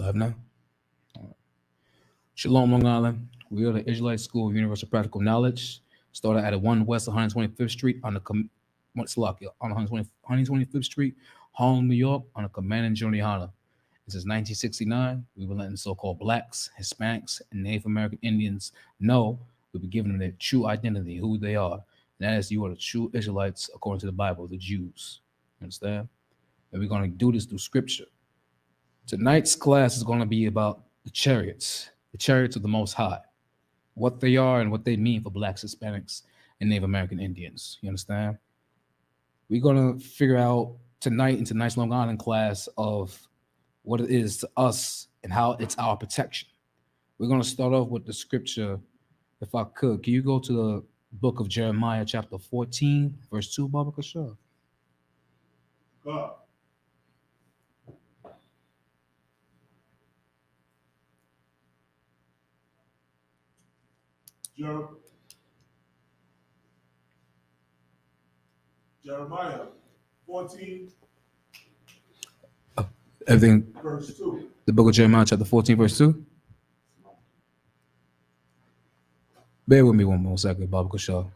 live now? All right. Shalom, Long Island. We are the Israelite School of Universal Practical Knowledge. Started at 1 West 125th Street on the Salakia, on 125th Street, Harlem, New York, on a command and journey Hana. Since 1969, we were letting so-called blacks, Hispanics, and Native American Indians know we were giving them their true identity, who they are. And that is, you are the true Israelites according to the Bible, the Jews. You understand? And we're going to do this through scripture. Tonight's class is going to be about the chariots of the Most High, what they are and what they mean for blacks, Hispanics, and Native American Indians. You understand? We're going to figure out tonight in tonight's Long Island class of what it is to us and how it's our protection. We're going to start off with the scripture. If I could, can you go to the book of Jeremiah, chapter 14, verse 2, Baba Kashar? God. Jeremiah 14, Everything. verse 2. The book of Jeremiah, chapter 14, verse 2. Bear with me one more second, Baba Kashar.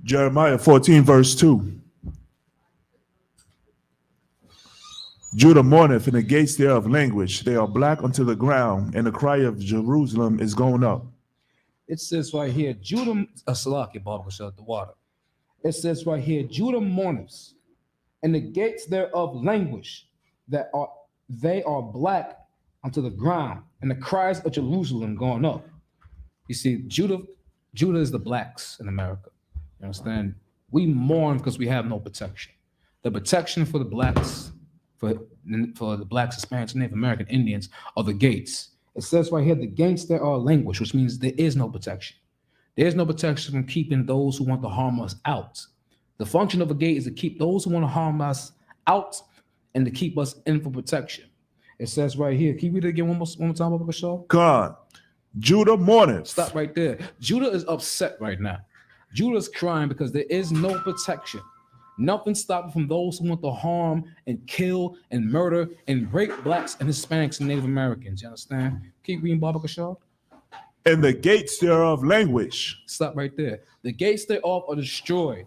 Jeremiah 14, verse 2. Judah mourneth, and the gates thereof languish. They are black unto the ground, and the cry of Jerusalem is going up. It says right here, Judah, Salaki, Baba Kashar, the water. It says right here, Judah mourneth, and the gates thereof languish, they are black unto the ground, and the cries of Jerusalem going up. You see, Judah is the blacks in America. You understand? We mourn because we have no protection. The protection for the blacks, for the blacks, Hispanics, and Native American Indians are the gates. It says right here, the gates there are languish, which means there is no protection. There is no protection from keeping those who want to harm us out. The function of a gate is to keep those who want to harm us out and to keep us in for protection. It says right here, can you read it again one more time, Baba Kashar? God, Judah mourneth. Stop right there. Judah is upset right now. Judah is crying because there is no protection. Nothing stopping from those who want to harm and kill and murder and rape blacks and Hispanics and Native Americans. You understand? Keep reading, Baba Kashar. And the gates thereof languish. Stop right there. The gates thereof are destroyed.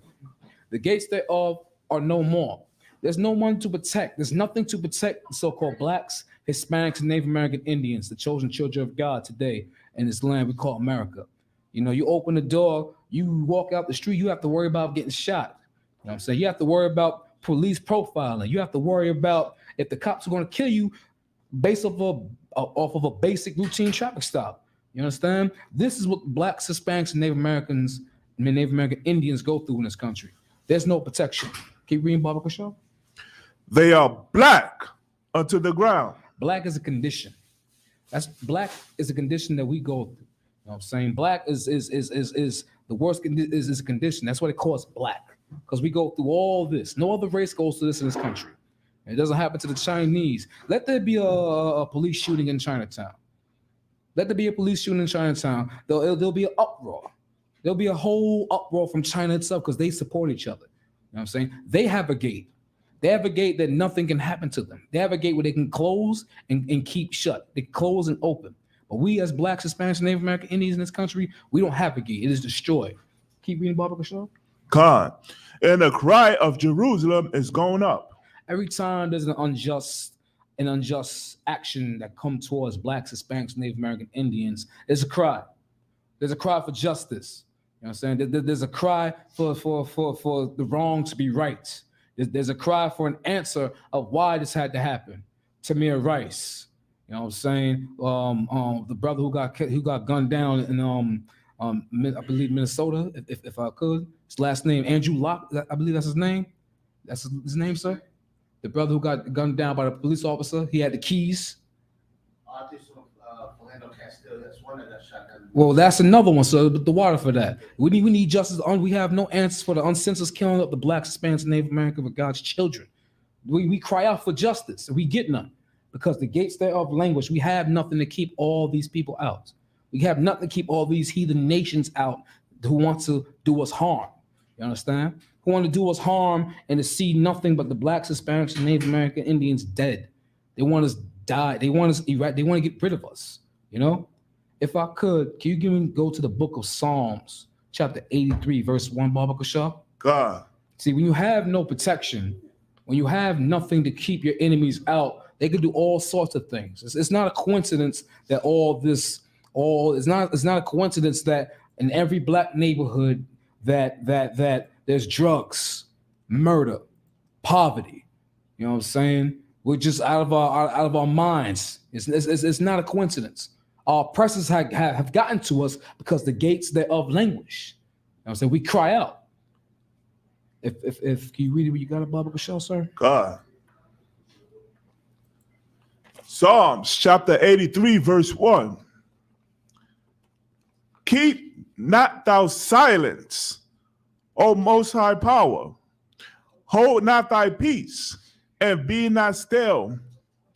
The gates thereof are no more. There's no one to protect. There's nothing to protect the so-called blacks, Hispanics, and Native American Indians, the chosen children of God today in this land we call America. You know, you open the door, you walk out the street, you have to worry about getting shot. You know what I'm saying? You have to worry about police profiling. You have to worry about if the cops are going to kill you based off of a basic routine traffic stop. You understand? This is what blacks, Hispanics, and Native American Indians go through in this country. There's no protection. Keep reading, Baba Kashar. They are black unto the ground. Black is a condition. Black is a condition that we go through. You know what I'm saying? Black is the worst is a condition. That's what it calls black. Because we go through all this. No other race goes through this in this country. It doesn't happen to the Chinese. Let there be a police shooting in Chinatown. Let there be a police shooting in Chinatown. There'll be an uproar. There'll be a whole uproar from China itself because they support each other. You know what I'm saying? They have a gate. They have a gate that nothing can happen to them. They have a gate where they can close and keep shut. They close and open. But we as blacks, Hispanics, and Native American Indians in this country, we don't have a gate. It is destroyed. Keep reading, Baba Kashar. God, and the cry of Jerusalem is going up. Every time there's an unjust action that come towards blacks, Hispanics, Native American Indians, there's a cry. There's a cry for justice. You know what I'm saying? There's a cry for the wrong to be right. There's a cry for an answer of why this had to happen. Tamir Rice, you know what I'm saying? The brother who got gunned down in I believe Minnesota, if I could. His last name Andrew Locke, I believe that's his name. That's his name, sir. The brother who got gunned down by the police officer, he had the keys. Well, that's another one, sir. But the water for that. We need justice. We have no answers for the uncensored killing of the blacks, Hispanics, and Native American of God's children. We cry out for justice, and we get none because the gates thereof languish. We have nothing to keep all these people out. We have nothing to keep all these heathen nations out who want to do us harm. You understand? Who want to do us harm and to see nothing but the blacks, Hispanics, and Native American Indians dead. They want us die. They want us erect. They want to get rid of us. You know? If I could, can you go to the book of Psalms, chapter 83, verse 1, Baba Kashaw? God. See, when you have no protection, when you have nothing to keep your enemies out, they can do all sorts of things. It's not a coincidence that it's not a coincidence that in every black neighborhood that there's drugs, murder, poverty. You know what I'm saying? We're just out of our minds. It's not a coincidence. Our oppressors have gotten to us because the gates thereof languish. You know what I'm saying? We cry out. If can you read it when you got it, Baba Kashaw, sir? God. Psalms chapter 83, verse 1. Keep not thou silence, O most high power. Hold not thy peace, and be not still,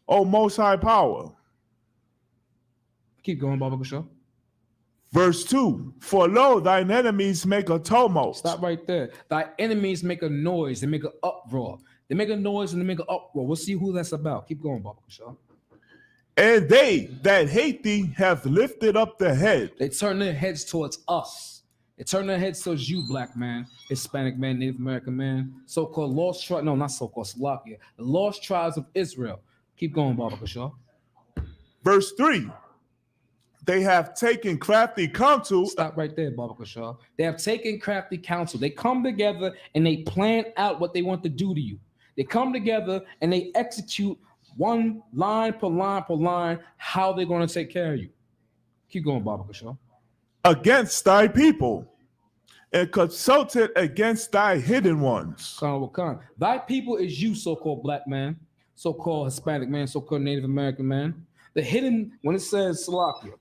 O most high power. Keep going, Baba Kashaw. Verse 2, for lo, thine enemies make a tumult. Stop right there. Thy enemies make a noise. They make an uproar. They make a noise and they make an uproar. We'll see who that's about. Keep going, Baba Kashaw. And they that hate thee have lifted up the head. They turn their heads towards us. They turn their heads towards you, black man, Hispanic man, Native American man, so-called lost tribes. No, not so-called Slovakia. The lost tribes of Israel. Keep going, Baba Kashaw. Verse 3. They have taken crafty counsel. Stop right there, Baba Kashaw. They have taken crafty counsel. They come together and they plan out what they want to do to you. They come together and they execute one line per line how they're going to take care of you. Keep going, Baba Kashaw. Against thy people, and consulted against thy hidden ones. Thy people is you, so-called black man, so-called Hispanic man, so-called Native American man. The hidden, when it says Slovakia,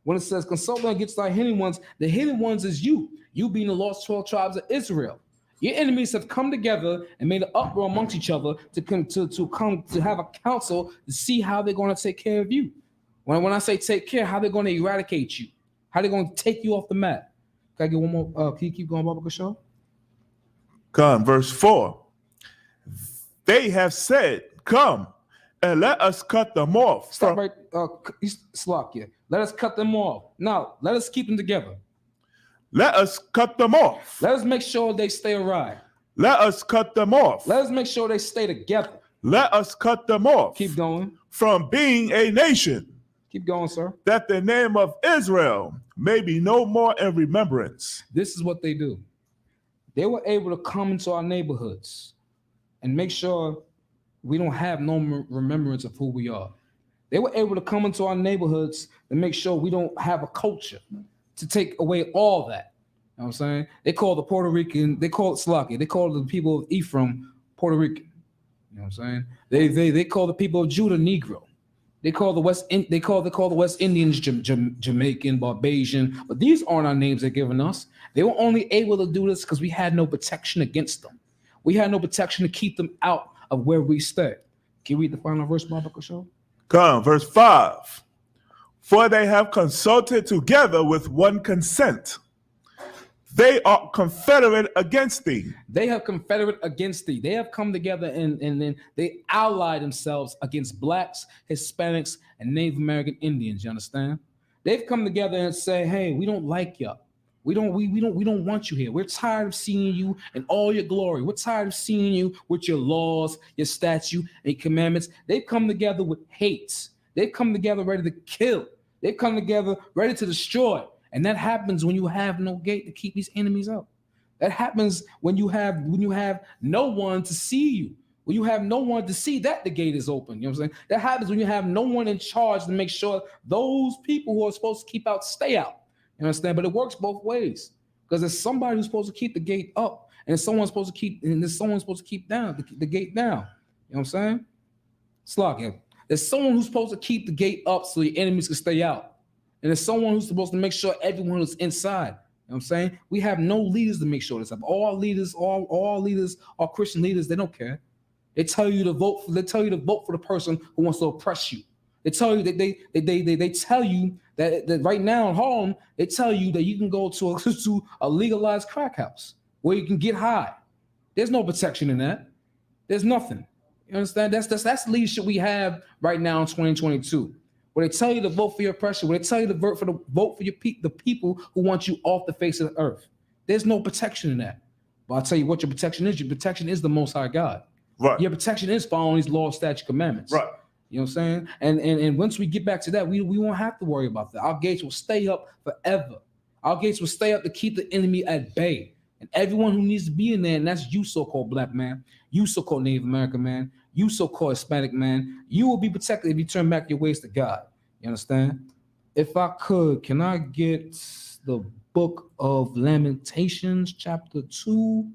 when it says consulting against thy hidden ones, the hidden ones is you. You being the lost 12 tribes of Israel. Your enemies have come together and made an uproar amongst each other to have a council to see how they're going to take care of you. When I say take care, how they're going to eradicate you, how they're going to take you off the map. Can I get one more? Can you keep going, Baba Kashaw? Come, verse 4. They have said, come, and let us cut them off. Stop right, Slovakia. Let us cut them off. Now, let us keep them together. Let us cut them off. Let us make sure they stay alive. Let us cut them off. Let us make sure they stay together. Let us cut them off. Keep going. From being a nation. Keep going, sir. That the name of Israel may be no more in remembrance. This is what they do. They were able to come into our neighborhoods and make sure we don't have no remembrance of who we are. They were able to come into our neighborhoods and make sure we don't have a culture to take away all that. You know what I'm saying? They call the Puerto Rican, they call it Slovakia, they call the people of Ephraim Puerto Rican. You know what I'm saying? They call the people of Judah Negro. They call the West Indians Jamaican, Barbadian, but these aren't our names they're giving us. They were only able to do this because we had no protection against them. We had no protection to keep them out of where we stay. Can you read the final verse, Baba Kashaw? Come, verse 5. For they have consulted together with one consent. They are confederate against thee. They have confederate against thee. They have come together and then they ally themselves against blacks, Hispanics, and Native American Indians. You understand? They've come together and say, hey, we don't like y'all. We don't want you here. We're tired of seeing you in all your glory. We're tired of seeing you with your laws, your statute, and your commandments. They've come together with hate. They've come together ready to kill. They've come together ready to destroy. And that happens when you have no gate to keep these enemies out. That happens when you have no one to see you. When you have no one to see that the gate is open. You know what I'm saying? That happens when you have no one in charge to make sure those people who are supposed to keep out stay out. You understand? But it works both ways. Because there's somebody who's supposed to keep the gate up, and there's someone supposed to keep down the gate down. You know what I'm saying? Slovakia. There's someone who's supposed to keep the gate up so your enemies can stay out. And there's someone who's supposed to make sure everyone is inside. You know what I'm saying? We have no leaders to make sure this happens. All leaders, all Christian leaders, they don't care. They tell you to vote for the person who wants to oppress you. They tell you that they tell you That right now in Harlem, they tell you that you can go to to a legalized crack house where you can get high. There's no protection in that. There's nothing. You understand? That's the leadership we have right now in 2022. Where they tell you to vote for your oppressor, where they tell you to vote for the people who want you off the face of the earth. There's no protection in that. But I'll tell you what your protection is. Your protection is the Most High God. Right. Your protection is following these laws, statutes, commandments. Right. You know what I'm saying? And once we get back to that, we won't have to worry about that. Our gates will stay up forever. Our gates will stay up to keep the enemy at bay. And everyone who needs to be in there, and that's you, so-called black man, you, so-called Native American man, you, so-called Hispanic man, you will be protected if you turn back your ways to God. You understand? If I could, can I get the book of Lamentations, chapter 2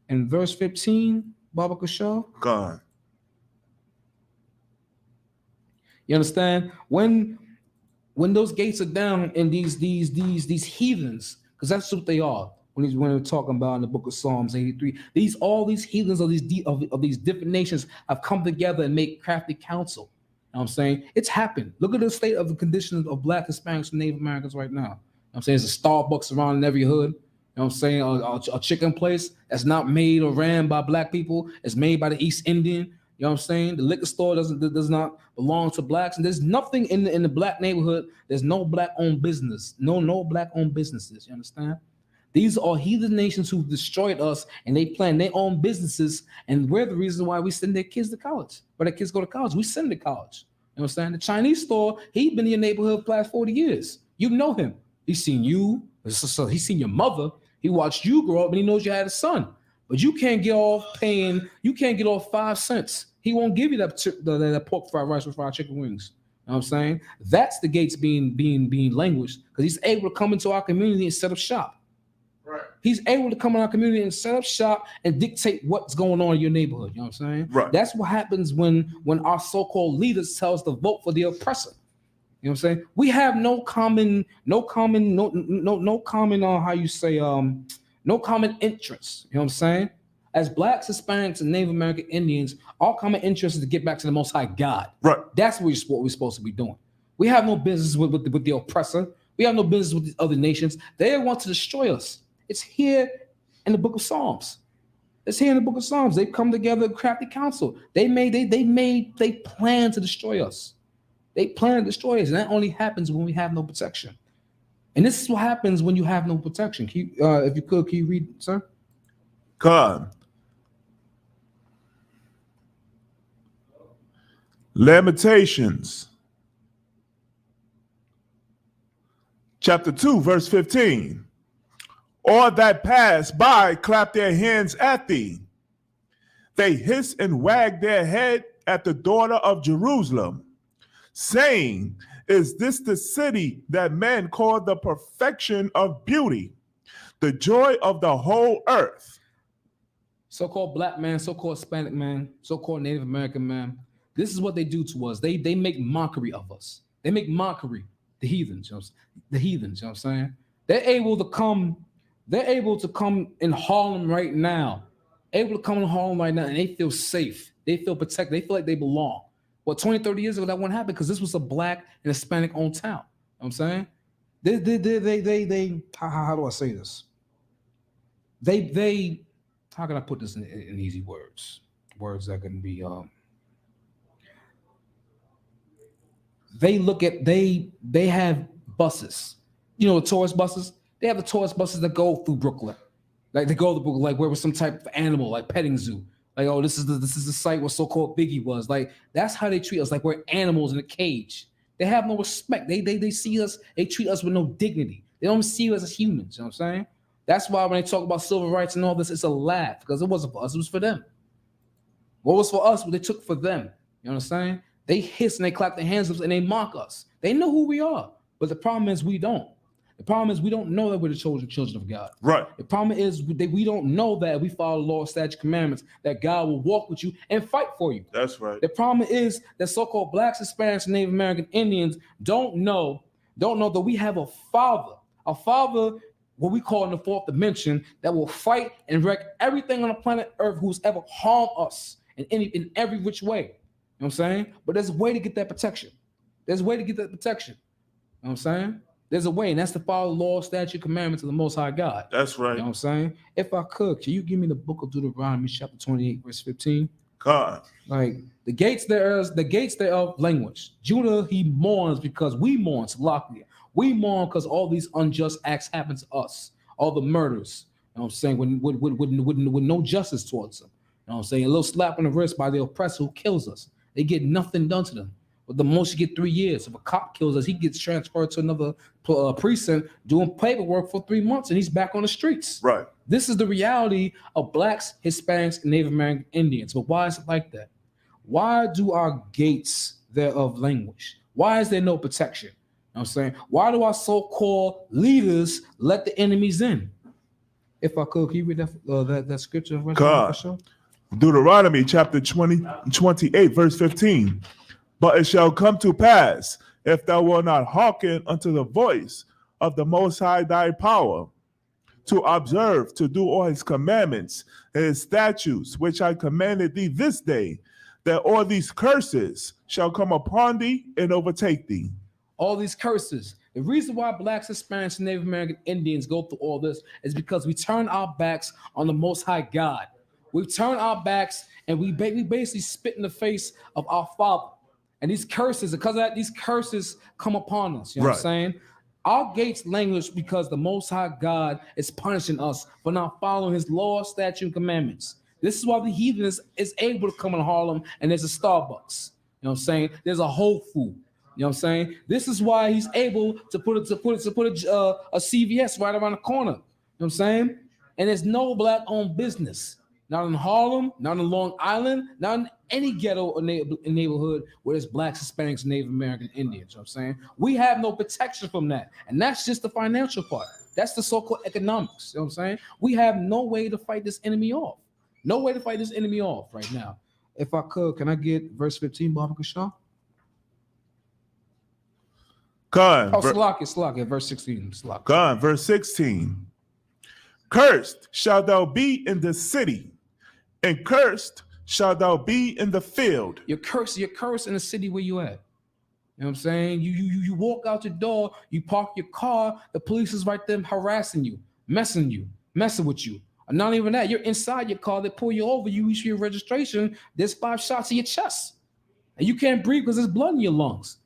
and verse 15, Baba Kashaw? God. You understand? When those gates are down and these heathens, because that's what they are. When we're talking about in the book of Psalms 83, all these heathens of these different nations have come together and make crafty counsel. You know what I'm saying? It's happened. Look at the state of the condition of Black, Hispanics, and Native Americans right now. You know what I'm saying? There's a Starbucks around in every hood. You know what I'm saying? A chicken place that's not made or ran by Black people. It's made by the East Indian. You know what I'm saying? The liquor store does not belong to Blacks. And there's nothing in the Black neighborhood. There's no Black-owned business. No Black-owned businesses. You understand? These are heathen nations who destroyed us, and they plan their own businesses, and we're the reason why we send their kids to college. Where their kids go to college, we send them to college. You know what I'm saying? The Chinese store, he's been in your neighborhood for the last 40 years. You know him. He's seen you. He's seen your mother. He watched you grow up, and he knows you had a son. But you can't get off 5 cents. He won't give you that pork fried rice with fried chicken wings. You know what I'm saying? That's the gates being languished, because he's able to come into our community and set up shop. Right. He's able to come in our community and set up shop and dictate what's going on in your neighborhood. You know what I'm saying? Right. That's what happens when our so-called leaders tell us to vote for the oppressor. You know what I'm saying? We have no common interests. You know what I'm saying? As Blacks, Hispanics, and Native American Indians, our common interest is to get back to the Most High God. Right. That's what we're supposed to be doing. We have no business with the oppressor. We have no business with these other nations. They want to destroy us. It's here in the book of Psalms. It's here in the book of Psalms. They've come together, crafty counsel. They plan to destroy us. They plan to destroy us, and that only happens when we have no protection. And this is what happens when you have no protection. Can you, if you could, can you read, sir? God. Lamentations, chapter 2, verse 15. All that pass by clap their hands at thee. They hiss and wag their head at the daughter of Jerusalem, saying, is this the city that men call the perfection of beauty, the joy of the whole earth? So-called Black man, so-called Hispanic man, so-called Native American man. This is what they do to us. They make mockery of us. They make mockery. The heathens, you know what I'm saying? They're able to come in Harlem right now. Able to come in Harlem right now, and they feel safe. They feel protected. They feel like they belong. Well, 20, 30 years ago, that wouldn't happen because this was a Black and Hispanic-owned town. You know what I'm saying? They how do I say this? They how can I put this in easy words? Words that can be they have buses. You know, the tourist buses? They have the tourist buses that go through Brooklyn. Like they go to Brooklyn, like where was some type of animal, like petting zoo. Like, oh, this is the site where so-called Biggie was. Like, that's how they treat us, like we're animals in a cage. They have no respect. They see us, they treat us with no dignity. They don't see us as humans, you know what I'm saying? That's why when they talk about civil rights and all this, it's a laugh, because it wasn't for us, it was for them. What was for us, what they took for them. You know what I'm saying? They hiss and they clap their hands up and they mock us. They know who we are, but the problem is we don't. The problem is we don't know that we're the children of God. Right. The problem is that we don't know that we follow law, statutes, commandments, that God will walk with you and fight for you. That's right. The problem is that so-called Blacks, Hispanics, and Native American Indians don't know that we have a father, what we call in the fourth dimension, that will fight and wreck everything on the planet Earth who's ever harmed us in every which way. You know what I'm saying? But there's a way to get that protection. There's a way to get that protection. You know what I'm saying? There's a way, and that's to follow the law, statute, commandments of the Most High God. That's right. You know what I'm saying? If I could, can you give me the book of Deuteronomy, chapter 28, verse 15? God. Like the gates thereof language. Judah, he mourns because we mourn, Salakia. We mourn because all these unjust acts happen to us, all the murders. You know what I'm saying? With no justice towards them. You know what I'm saying? A little slap on the wrist by the oppressor who kills us. They get nothing done to them. But the most you get 3 years. If a cop kills us, he gets transferred to another precinct doing paperwork for 3 months, and he's back on the streets. Right. This is the reality of blacks, Hispanics, and Native American Indians. But why is it like that? Why do our gates thereof languish? Why is there no protection? You know what I'm saying? Why do our so-called leaders let the enemies in? If I could, can you read that scripture? God. Deuteronomy chapter 28, verse 15. But it shall come to pass, if thou wilt not hearken unto the voice of the Most High thy power, to observe, to do all his commandments and his statutes, which I commanded thee this day, that all these curses shall come upon thee and overtake thee. All these curses. The reason why blacks, Hispanics, and Native American Indians go through all this is because we turn our backs on the Most High God. We turn our backs and we basically spit in the face of our Father. And these curses, because of that, these curses come upon us. You know what I'm saying? Our gates languish because the Most High God is punishing us for not following his law, statute, and commandments. This is why the heathen is able to come in Harlem and there's a Starbucks. You know what I'm saying? There's a Whole Food. You know what I'm saying? This is why he's able to put a CVS right around the corner. You know what I'm saying? And there's no black-owned business. Not in Harlem, not in Long Island, not in any ghetto or neighborhood where there's blacks, Hispanics, Native American Indians. You know what I'm saying? We have no protection from that. And that's just the financial part. That's the so-called economics. You know what I'm saying? We have no way to fight this enemy off. No way to fight this enemy off right now. If I could, can I get verse 15, Baba Kashaw? Salakia, verse 16. God, verse 16. Cursed shalt thou be in the city, and cursed shalt thou be in the field. You're cursed in the city where you at. You know what I'm saying? You walk out your door, you park your car, the police is right there harassing you, messing with you. And not even that, you're inside your car, they pull you over, you issue your registration, there's 5 shots in your chest. And you can't breathe because there's blood in your lungs.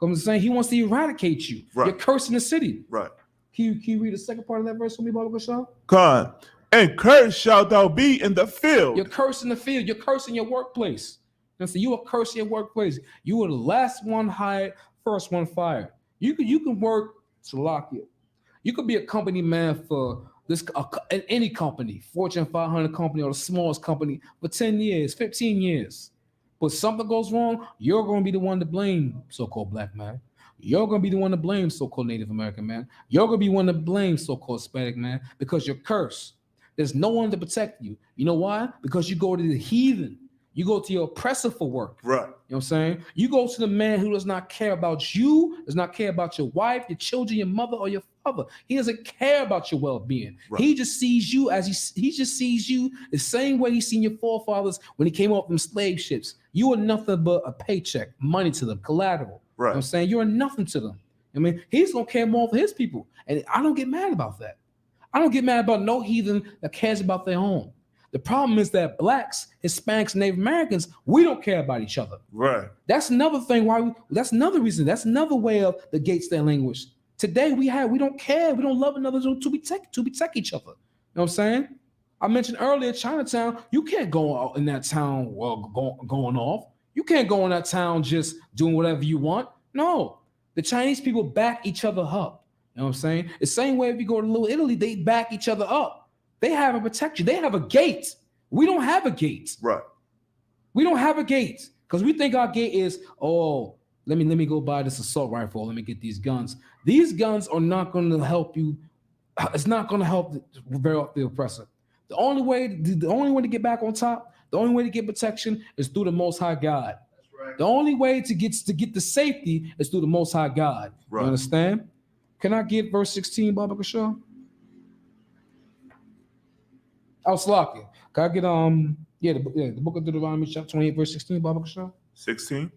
I'm saying he wants to eradicate you. Right. You're cursing the city. Right. Can you read the second part of that verse for me, Baba Kashaw? God, and cursed shalt thou be in the field. You're cursing the field. You're cursing your workplace. You are cursing your workplace. You were the last one hired, first one fired. You can work Salakia. You could be a company man for any company, Fortune 500 company or the smallest company for 10 years, 15 years. But something goes wrong, you're going to be the one to blame, so-called black man. You're going to be the one to blame, so-called Native American man. You're going to be one to blame, so-called Hispanic man, because you're cursed. There's no one to protect you. You know why? Because you go to the heathen. You go to your oppressor for work. Right. You know what I'm saying? You go to the man who does not care about you, does not care about your wife, your children, your mother, or your father. He doesn't care about your well-being. Right. He just sees you as he just sees you the same way he's seen your forefathers when he came up from slave ships. You are nothing but a paycheck, money to them, collateral. Right. You know what I'm saying? You're nothing to them. I mean, he's gonna care more for his people. And I don't get mad about that. I don't get mad about no heathen that cares about their home. The problem is that blacks, Hispanics, Native Americans, we don't care about each other. Right. That's another thing that's another reason. That's another way of the gates that languish. Today we don't care. We don't love another to protect each other. You know what I'm saying? I mentioned earlier, Chinatown, you can't go out in that town going off. You can't go in that town just doing whatever you want. No. The Chinese people back each other up. You know what I'm saying? The same way if you go to Little Italy, they back each other up. They have a protection. They have a gate. We don't have a gate. Right. We don't have a gate because we think our gate is, oh, let me go buy this assault rifle. Let me get these guns. These guns are not going to help you. It's not going to help very off the oppressor. The only way to get back on top, the only way to get protection is through the Most High God. That's right. The only way to get the safety is through the Most High God. Right. You understand? Can I get verse 16, Baba Kashaw? Oh, Salakia. Can I get the book of Deuteronomy chapter 28, verse 16, Baba Kashaw? 16.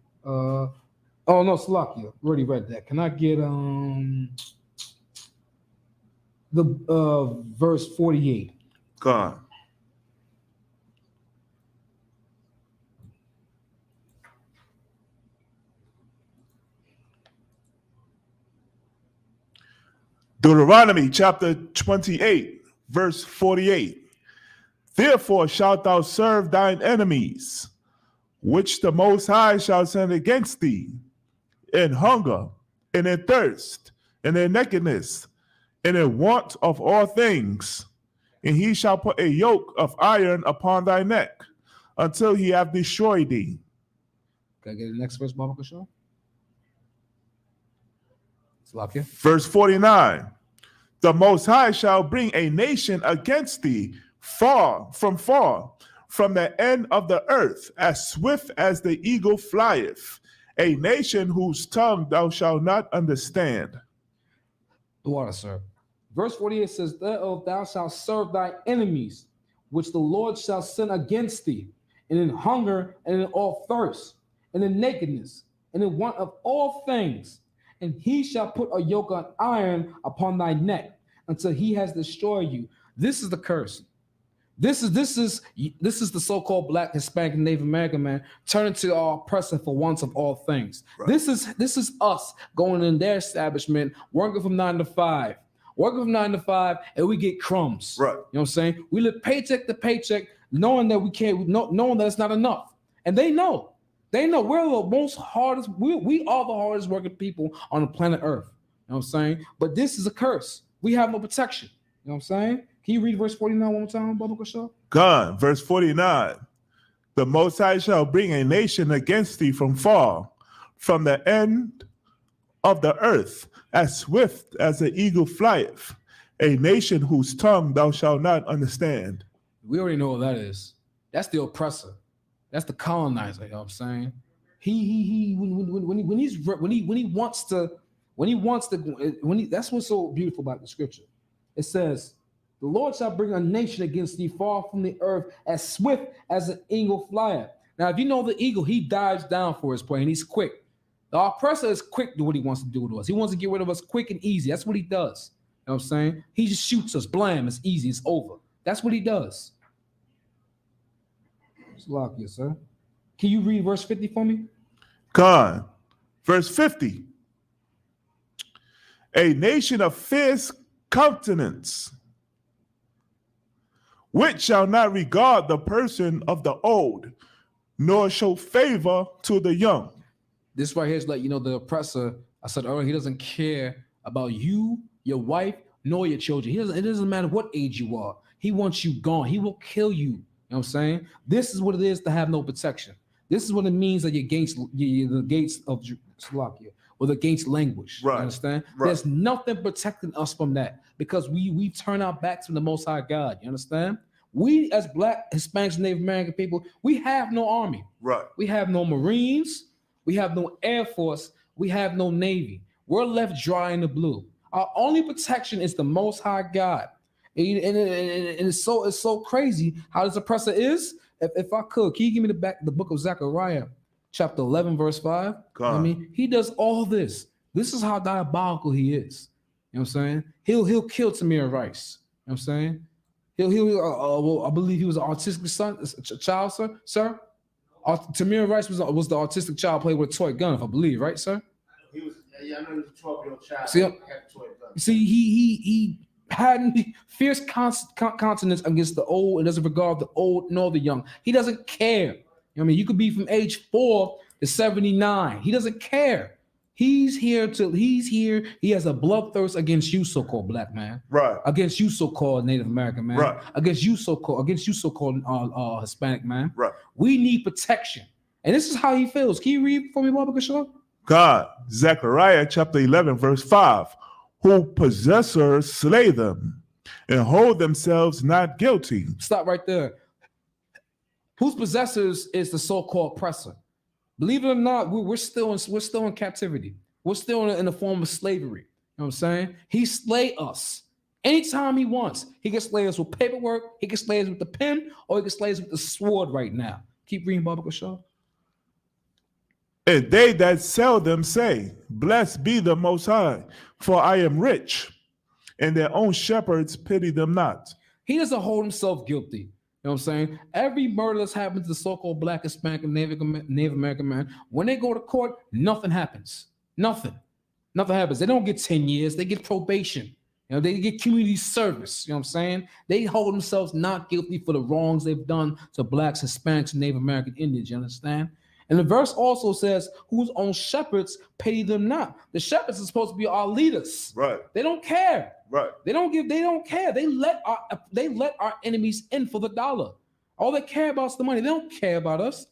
Oh no, Slovakia. Already read that. Can I get the verse 48? God. Deuteronomy chapter 28, verse 48. Therefore shalt thou serve thine enemies, which the Most High shall send against thee, in hunger, and in thirst, and in nakedness, and in want of all things. And he shall put a yoke of iron upon thy neck, until he have destroyed thee. Can I get the next verse, Baba Show? Slovakia. Verse 49. The Most High shall bring a nation against thee far, from the end of the earth, as swift as the eagle flieth, a nation whose tongue thou shalt not understand. The water, sir. Verse 48 says, Thereof thou shalt serve thy enemies, which the Lord shall send against thee, and in hunger, and in all thirst, and in nakedness, and in want of all things. And he shall put a yoke of iron upon thy neck, until he has destroyed you. This is the curse. This is the so-called Black, Hispanic, Native American man turning to our oppressor for wants of all things. Right. This is us going in their establishment, working from 9 to 5. Working from 9 to 5, and we get crumbs. Right. You know what I'm saying? We live paycheck to paycheck, knowing that we can't, knowing that it's not enough. And they know. They know we're the most hardest, we are the hardest working people on the planet Earth. You know what I'm saying? But this is a curse. We have no protection. You know what I'm saying? Can you read verse 49 one more time, Baba Kashaw? God, verse 49. The Most High shall bring a nation against thee from far, from the end of the earth, as swift as the eagle flieth, a nation whose tongue thou shalt not understand. We already know what that is. That's the oppressor. That's the colonizer. You know what I'm saying? That's what's so beautiful about the scripture. It says, the Lord shall bring a nation against thee far from the earth, as swift as an eagle flieth. Now, if you know the eagle, he dives down for his prey, and he's quick. The oppressor is quick to what he wants to do to us. He wants to get rid of us quick and easy. That's what he does. You know what I'm saying? He just shoots us, blam, it's easy, it's over. That's what he does. Slovakia, sir. Can you read verse 50 for me? God, verse 50. A nation of fierce countenance, which shall not regard the person of the old, nor show favor to the young. This right here is like, the oppressor, I said earlier, he doesn't care about you, your wife, nor your children. It doesn't matter what age you are. He wants you gone. He will kill you. You know what I'm saying? This is what it is to have no protection. This is what it means that you're the gates of Slovakia, or the gates language. Right. You understand? Right. There's nothing protecting us from that, because we turn our backs from the Most High God. You understand? We, as Black, Hispanics, Native American people, we have no army. Right. We have no Marines. We have no Air Force. We have no Navy. We're left dry in the blue. Our only protection is the Most High God. And it's so crazy how this oppressor is. If I could, can you give me the book of Zechariah, chapter 11, verse 5? I mean, he does all this. This is how diabolical he is. You know what I'm saying? He'll kill Tamir Rice. You know what I'm saying? I believe he was an autistic child, sir. Tamir Rice was the autistic child played with a toy gun, if I believe, right, sir? He was. Yeah, I know he was a 12-year-old child. See, had a toy gun. See, he had fierce continence against the old and doesn't regard the old nor the young. He doesn't care. You know what I mean, you could be from age 4 to 79. He doesn't care. He's here. He has a bloodthirst against you, so-called Black man. Right. Against you, so-called Native American man. Right. Against you, so-called Hispanic man. Right. We need protection. And this is how he feels. Can you read for me, Baba Kashaw? God, Zechariah chapter 11, verse 5. Who possessors slay them and hold themselves not guilty. Stop right there. Whose possessors is the so-called oppressor? Believe it or not, we're still in captivity. We're still in the form of slavery. You know what I'm saying? He slay us anytime he wants. He can slay us with paperwork. He can slay us with the pen, or he can slay us with the sword right now. Keep reading, Baba Kashaw. And they that sell them say, Blessed be the Most High, for I am rich. And their own shepherds pity them not. He doesn't hold himself guilty. You know what I'm saying? Every murder that's happened to the so-called Black, Hispanic, and Native American man, when they go to court, nothing happens. Nothing. Nothing happens. They don't get 10 years. They get probation. You know, they get community service. You know what I'm saying? They hold themselves not guilty for the wrongs they've done to Blacks, Hispanics, and Native American Indians. You understand? And the verse also says, whose own shepherds pity them not. The shepherds are supposed to be our leaders. Right. They don't care. Right. They don't care. They let our enemies in for the dollar. All they care about is the money. They don't care about us.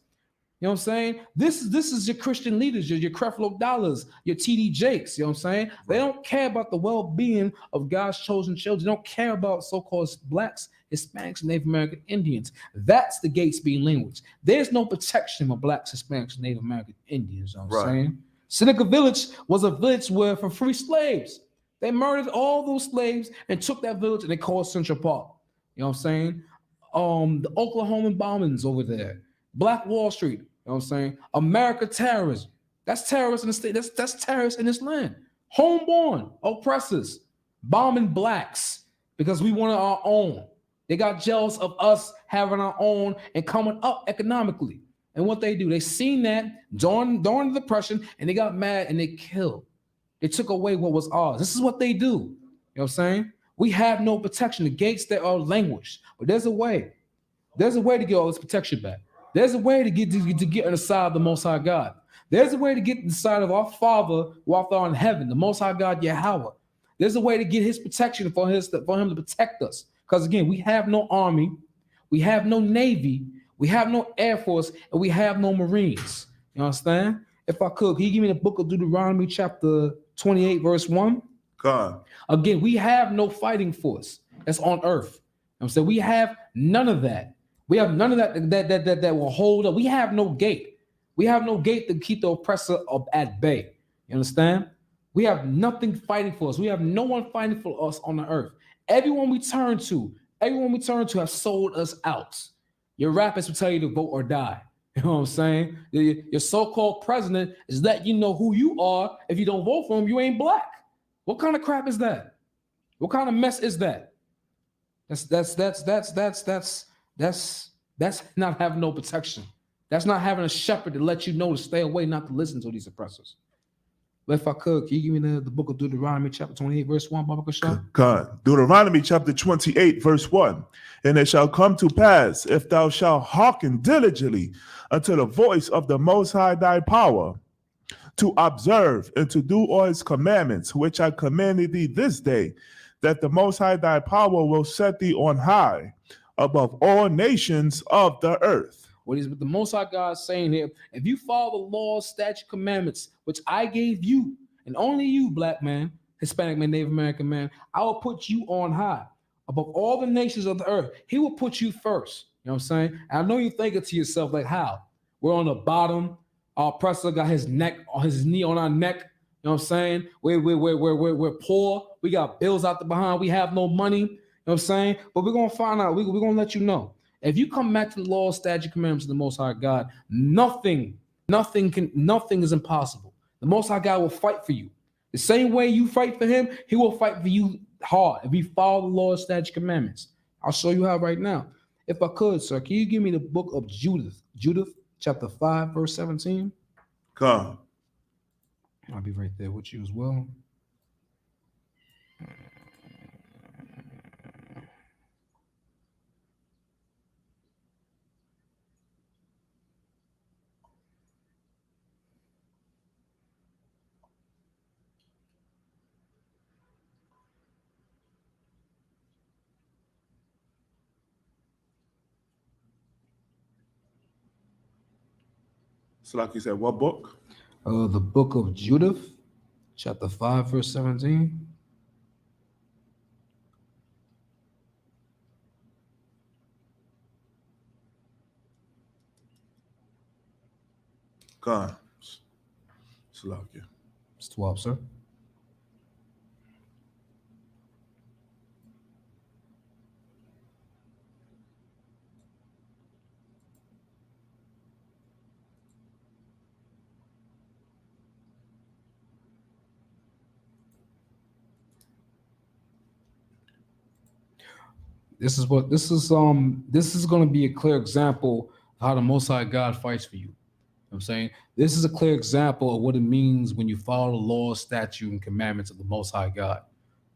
You know what I'm saying? This is your Christian leaders, your Creflo Dollars, your TD Jakes. You know what I'm saying? Right. They don't care about the well-being of God's chosen children. They don't care about so-called Blacks, Hispanics, and Native American Indians. That's the gates being language. There's no protection for Blacks, Hispanics, and Native American Indians. You know what I'm saying? Seneca Village was a village where for free slaves. They murdered all those slaves and took that village and they called Central Park. You know what I'm saying? The Oklahoma bombings over there, Black Wall Street. You know what I'm saying? America terrorism. That's terrorists in the state. That's terrorists in this land. Homeborn oppressors bombing Blacks because we wanted our own. They got jealous of us having our own and coming up economically. And what they do, they seen that during the Depression and they got mad and they killed. They took away what was ours. This is what they do. You know what I'm saying? We have no protection. The gates that are languished. But there's a way. There's a way to get all this protection back. There's a way to get on the side of the Most High God. There's a way to get on the side of our Father who art in heaven, the Most High God Yahweh. There's a way to get his protection for him to protect us. Because again, we have no army, we have no navy, we have no air force, and we have no Marines. You understand? If I could, can you give me the book of Deuteronomy chapter 28, verse 1? God. Again, we have no fighting force that's on earth. I'm saying we have none of that. We have none of that will hold up. We have no gate. We have no gate to keep the oppressor at bay. You understand? We have nothing fighting for us. We have no one fighting for us on the earth. Everyone we turn to have sold us out. Your rappers will tell you to vote or die. You know what I'm saying? Your so-called president is letting you know who you are. If you don't vote for him, you ain't Black. What kind of crap is that? What kind of mess is that? That's not having no protection. That's not having a shepherd to let you know to stay away, not to listen to these oppressors. But if I could, can you give me the book of Deuteronomy, chapter 28, verse 1, Baba Kashan? God. Deuteronomy chapter 28, verse 1. And it shall come to pass, if thou shalt hearken diligently unto the voice of the Most High thy power, to observe and to do all his commandments, which I commanded thee this day, that the Most High thy power will set thee on high above all nations of the earth. What is the Most High God saying here? If you follow the laws, statute, commandments, which I gave you, and only you, Black man, Hispanic man, Native American man, I will put you on high above all the nations of the earth. He will put you first. You know what I'm saying? And I know you're thinking to yourself, like, how? We're on the bottom. Our oppressor got his knee on our neck. You know what I'm saying? We're poor. We got bills out the behind. We have no money. You know what I'm saying? But we're gonna find out. We're gonna let you know. If you come back to the law, statute, commandments of the Most High God, nothing is impossible. The Most High God will fight for you. The same way you fight for him, he will fight for you hard. If you follow the law, statute, commandments. I'll show you how right now. If I could, sir, can you give me the book of Judith, chapter 5, verse 17? Come. I'll be right there with you as well. So like you said, what book? The book of Judith, chapter 5, verse 17. God. So like you. It's 12, sir. This is going to be a clear example of how the Most High God fights for you. You know what I'm saying? This is a clear example of what it means when you follow the laws, statute, and commandments of the Most High God.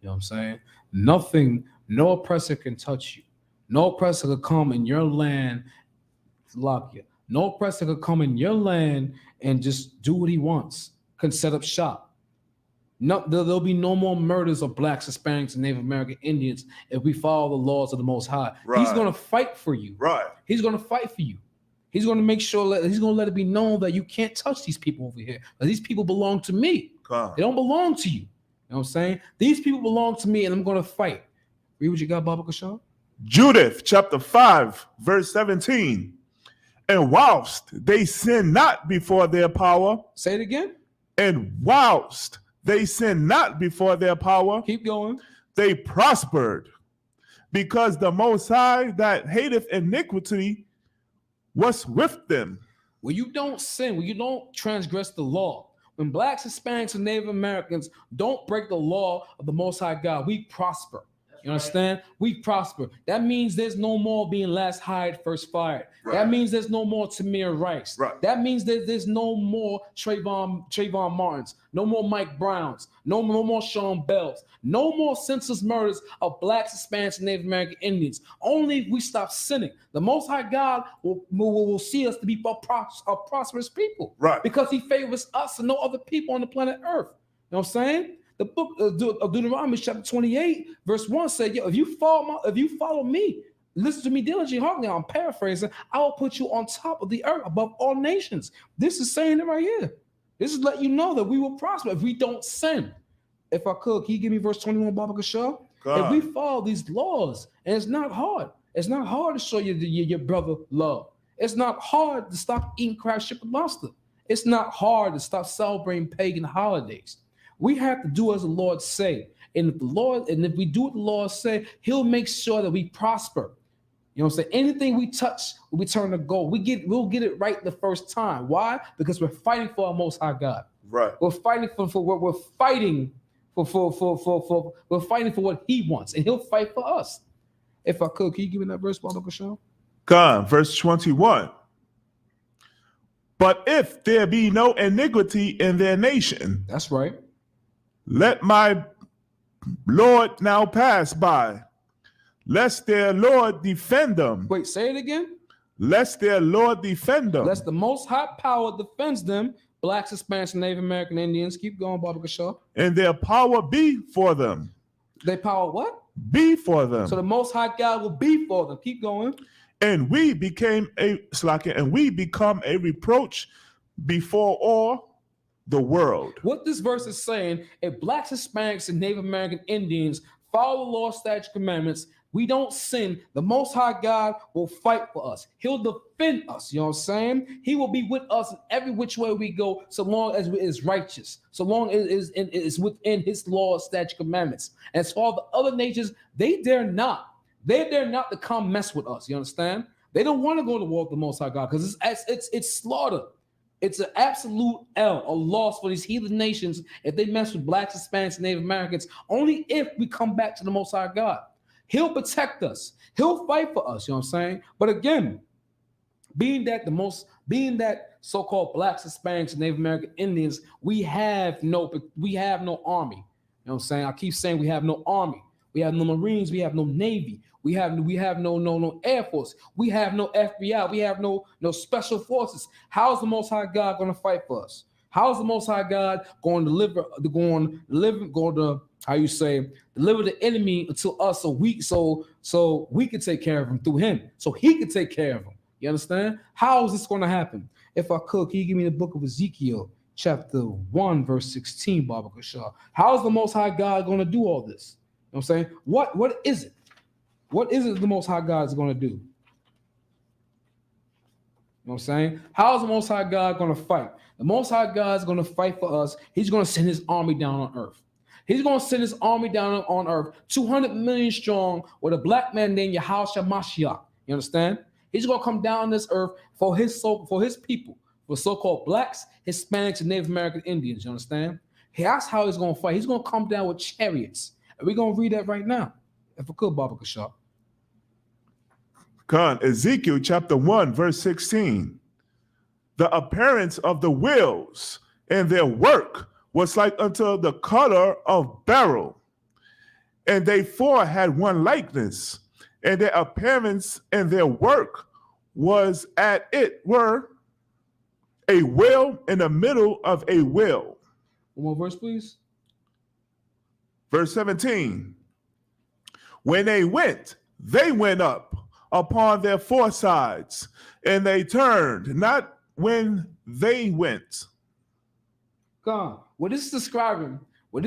You know what I'm saying? Nothing, no oppressor can touch you. No oppressor could come in your land, lock you. No oppressor could come in your land and just do what he wants, can set up shop. No, there'll be no more murders of blacks, Hispanics, and Native American Indians if we follow the laws of the Most High. Right. He's going to fight for you. Right. He's going to fight for you. He's going to make sure that he's going to let it be known that you can't touch these people over here. That these people belong to me. Come. They don't belong to you. You know what I'm saying? These people belong to me, and I'm going to fight. Read what you got, Baba Kashaw. Judith chapter 5, verse 17. And whilst they sin not before their power, Say it again. and whilst they sin not before their power, Keep going. they prospered, because the Most High that hateth iniquity was with them. When you don't sin, when you don't transgress the law, when blacks, Hispanics, and Native Americans don't break the law of the Most High God, we prosper. You understand? We prosper. That means there's no more being last hired, first fired. Right. That means there's no more Tamir Rice. Right. That means that there's no more Trayvon Martins, no more Mike Browns, no more Sean Bells, no more senseless murders of blacks, Hispanics, and Native American Indians. Only if we stop sinning. The Most High God will see us to be a prosperous people. Right. Because he favors us and no other people on the planet Earth. You know what I'm saying? The book of Deuteronomy, chapter 28, verse 1 said, "Yo, if you follow me, listen to me diligently, heartily." I'm paraphrasing. I will put you on top of the earth, above all nations. This is saying it right here. This is letting you know that we will prosper if we don't sin. If I could, can you give me verse 21, Baba Kashaw? If we follow these laws, and it's not hard. It's not hard to show your brother love. It's not hard to stop eating crab, shrimp, and lobster. It's not hard to stop celebrating pagan holidays. We have to do as the Lord say. And if we do what the Lord say, he'll make sure that we prosper. You know what I'm saying? Anything we touch, we turn to gold. We'll get it right the first time. Why? Because we're fighting for our Most High God. Right. We're fighting we're fighting we're fighting for what he wants, and he'll fight for us. If I could, can you give me that verse, Baba Kashaw? Come, verse 21. But if there be no iniquity in their nation, That's right. let my Lord now pass by, lest their Lord defend them. Wait, say it again. Lest their Lord defend them. Lest the Most High power defends them. Blacks, Hispanics, and Native American Indians. Keep going, Baba Kashaw. And their power be for them. They power what? Be for them. So the Most High God will be for them. Keep going. And we become a reproach before all the world. What this verse is saying, if blacks, Hispanics, and Native American Indians follow the law, statute, commandments, we don't sin, the Most High God will fight for us. He'll defend us. You know what I'm saying? He will be with us in every which way we go, so long as it is righteous, so long as it is within his law, statute, commandments. As for the other nations, they dare not. They dare not to come mess with us. You understand? They don't want to go to war with the Most High God because it's slaughter. It's an absolute L, a loss for these heathen nations if they mess with blacks, Hispanics, and Native Americans. Only if we come back to the Most High God. He'll protect us. He'll fight for us. You know what I'm saying? But again, being that so-called blacks, Hispanics, and Native American Indians, we have no army. You know what I'm saying? I keep saying we have no army. We have no Marines. We have no Navy. We have no Air Force. We have no FBI. We have no special forces. How is the Most High God going to fight for us? How is the Most High God going to deliver the enemy to us so we can take care of him through him, so he can take care of him? You understand? How is this going to happen? If I could, can you give me the book of Ezekiel, chapter 1, verse 16, Baba Kashaw? How is the Most High God going to do all this? You know what I'm saying? What is it? What is it the Most High God is going to do? You know what I'm saying? How is the Most High God going to fight? The Most High God is going to fight for us. He's going to send his army down on earth. He's going to send his army down on earth, 200 million strong, with a black man named Yahushua Mashiach. You understand? He's going to come down on this earth for his people, for so-called blacks, Hispanics, and Native American Indians. You understand? That's how he's going to fight. He's going to come down with chariots. And we're going to read that right now. If I could, Baba Kashaw. Con, Ezekiel chapter 1, verse 16. The appearance of the wheels and their work was like unto the color of beryl, and they four had one likeness, and their appearance and their work was at it were a wheel in the middle of a wheel. One more verse, please. Verse 17. When they went up upon their four sides, and they turned not when they went. God, what this is describing right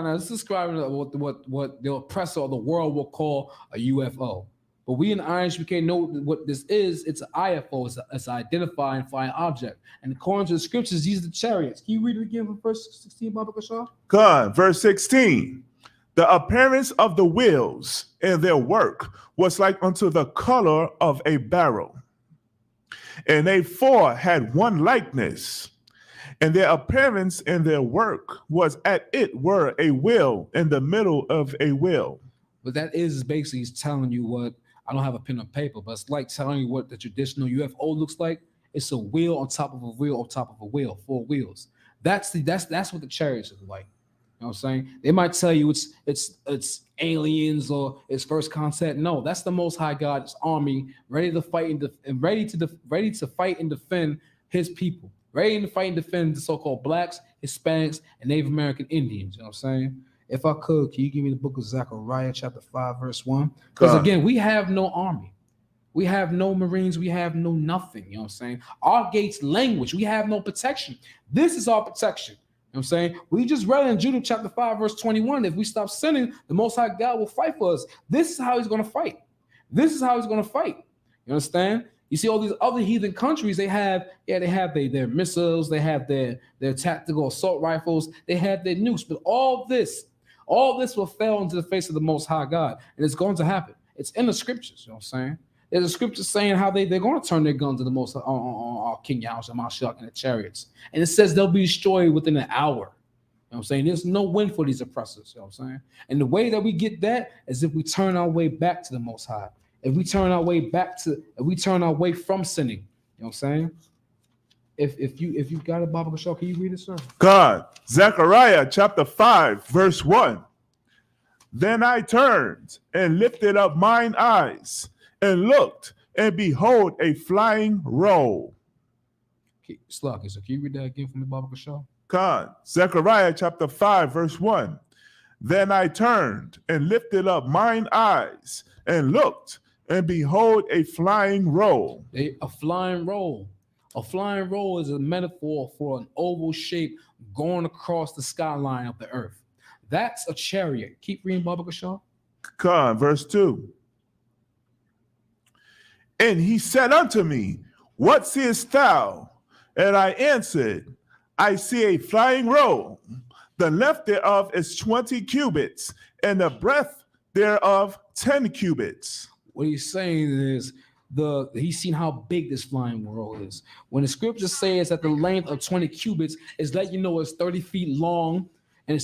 now, this is describing what the oppressor of the world will call a UFO. But we in the IHBK know what this is. It's an IFO. It's an identifying flying object. And according to the scriptures, these are the chariots. Can you read it again from verse 16, Baba Kashaw? God, verse 16. The appearance of the wheels and their work was like unto the color of a beryl. And they four had one likeness, and their appearance and their work was at it were a wheel in the middle of a wheel. What that is basically is telling you what, I don't have a pen and paper, but it's like telling you what the traditional UFO looks like. It's a wheel on top of a wheel on top of a wheel, 4 wheels. That's what the chariots look like. You know what I'm saying? They might tell you it's aliens or it's first contact. No, that's the Most High God's army ready to fight and ready to fight and defend His people, ready to fight and defend the so-called blacks, Hispanics, and Native American Indians. You know what I'm saying? If I could, can you give me the book of Zechariah, chapter 5, verse 1? Because again, we have no army. We have no Marines. We have no nothing. You know what I'm saying? Our gates language. We have no protection. This is our protection. You know what I'm saying? We just read in Judah chapter 5, verse 21. If we stop sinning, the Most High God will fight for us. This is how He's going to fight. This is how He's going to fight. You understand? You see all these other heathen countries, they have their missiles, they have their tactical assault rifles, they have their nukes, but all this will fall into the face of the Most High God, and it's going to happen. It's in the scriptures, you know what I'm saying? There's a scripture saying how they're going to turn their guns to the Most on King Yahushua Mashiach and the chariots, and it says they'll be destroyed within an hour. You know what I'm saying? There's no win for these oppressors, you know what I'm saying? And the way that we get that is if we turn our way back to the Most High. If we turn our way from sinning, you know what I'm saying? If you got it, Baba Kashaw, can you read it, sir? God, Zechariah chapter 5, verse 1. Then I turned and lifted up mine eyes and looked, and behold, a flying roll. Slocky, so can you read that again for me, Baba Kashaw? God, Zechariah chapter 5, verse 1. Then I turned and lifted up mine eyes and looked, and behold, a flying roll. A flying roll. A flying roll is a metaphor for an oval shape going across the skyline of the earth. That's a chariot. Keep reading, Baba Kashaw. Come, verse 2. And he said unto me, what seest thou? And I answered, I see a flying roll. The length thereof is 20 cubits, and the breadth thereof 10 cubits. What he's saying is he's seen how big this flying roll is. When the scripture says that the length of 20 cubits is let you know it's 30 feet long and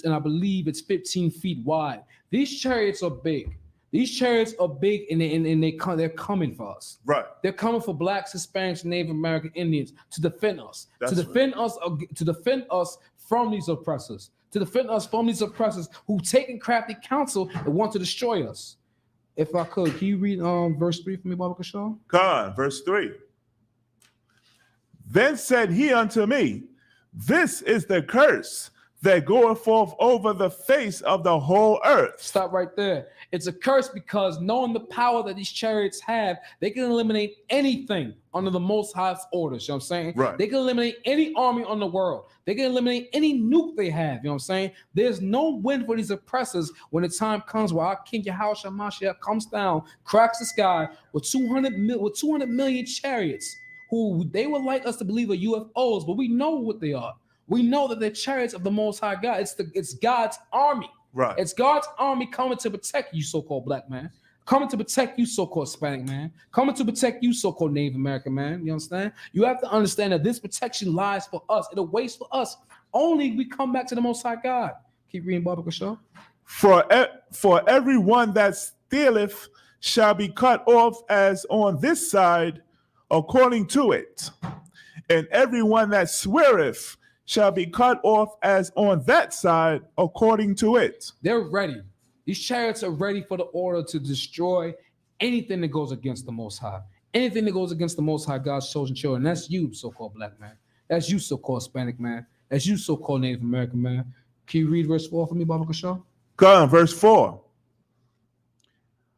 I believe it's 15 feet wide. These chariots are big. These chariots are big and they're coming for us. Right. They're coming for blacks, Hispanics, Native American Indians to defend us. To defend us from these oppressors. To defend us from these oppressors who taken crafty counsel and want to destroy us. If I could, can you read verse 3 for me, Baba Kashaw? God, verse 3. Then said he unto me, this is the curse that goeth forth over the face of the whole earth. Stop right there. It's a curse because knowing the power that these chariots have, they can eliminate anything under the Most High's orders. You know what I'm saying? Right. They can eliminate any army on the world. They can eliminate any nuke they have. You know what I'm saying? There's no win for these oppressors when the time comes where our King Yahushua Mashiach comes down, cracks the sky with 200 million chariots, who they would like us to believe are UFOs, but we know what they are. We know that they're chariots of the Most High God. It's God's army. Right. It's God's army coming to protect you, so-called black man. Coming to protect you, so-called Hispanic man. Coming to protect you, so-called Native American man. You understand? You have to understand that this protection lies for us. It awaits for us. Only we come back to the Most High God. Keep reading, Baba Kashaw. For everyone that stealeth shall be cut off as on this side according to it, and everyone that sweareth shall be cut off as on that side according to it. They're ready. These chariots are ready for the order to destroy anything that goes against the Most High. Anything that goes against the Most High, God's chosen children. That's you, so-called black man. That's you, so-called Hispanic man. That's you, so-called Native American man. Can you read verse 4 for me, Baba Kashaw? Go on, verse 4.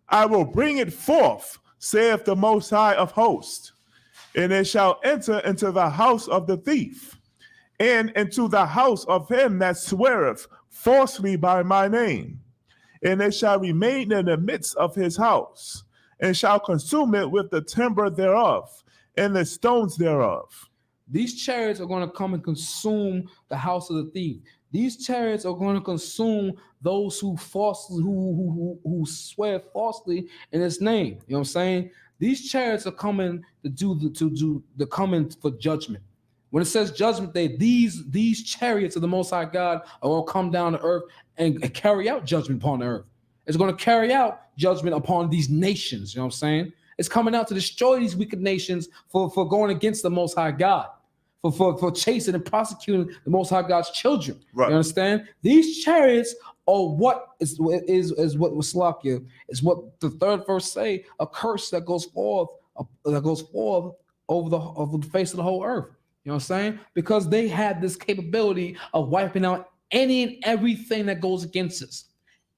I will bring it forth, saith the Most High of hosts, and it shall enter into the house of the thief, and into the house of him that sweareth falsely by my name. And it shall remain in the midst of his house, and shall consume it with the timber thereof, and the stones thereof. These chariots are going to come and consume the house of the thief. These chariots are going to consume those who falsely, who swear falsely in his name. You know what I'm saying? These chariots are coming to coming for judgment. When it says judgment day, these chariots of the Most High God are going to come down to earth and carry out judgment upon the earth. It's going to carry out judgment upon these nations. You know what I'm saying? It's coming out to destroy these wicked nations for going against the Most High God, for chasing and prosecuting the Most High God's children. Right. You understand? These chariots are what is what was Slakia, is what the third verse say, a curse that goes forth over the face of the whole earth. You know what I'm saying? Because they had this capability of wiping out any and everything that goes against us.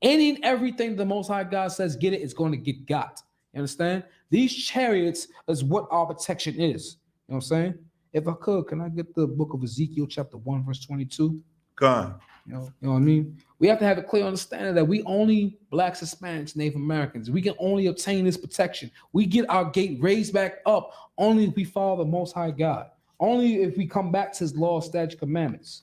Any and everything the Most High God says get it, it's going to get got. You understand? These chariots is what our protection is. You know what I'm saying? If I could, can I get the book of Ezekiel chapter 1 verse 22? Go on. You know what I mean? We have to have a clear understanding that we only blacks, Hispanics, Native Americans, we can only obtain this protection. We get our gate raised back up only if we follow the Most High God. Only if we come back to his law, statute, commandments.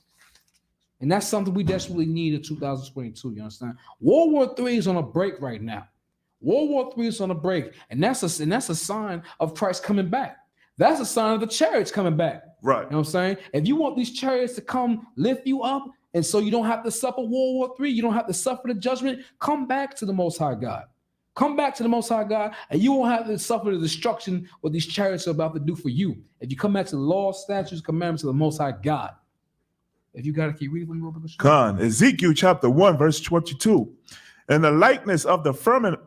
And that's something we desperately need in 2022. You understand? World War III is on a break right now. World War III is on a break. And that's a sign of Christ coming back. That's a sign of the chariots coming back. Right. You know what I'm saying? If you want these chariots to come lift you up, and so you don't have to suffer World War III, you don't have to suffer the judgment, come back to the Most High God. Come back to the Most High God, and you won't have to suffer the destruction what these chariots are about to do for you. If you come back to the law, statutes, commandments of the Most High God. If you got to keep reading, Con, Ezekiel chapter 1, verse 22. And the likeness of the firmament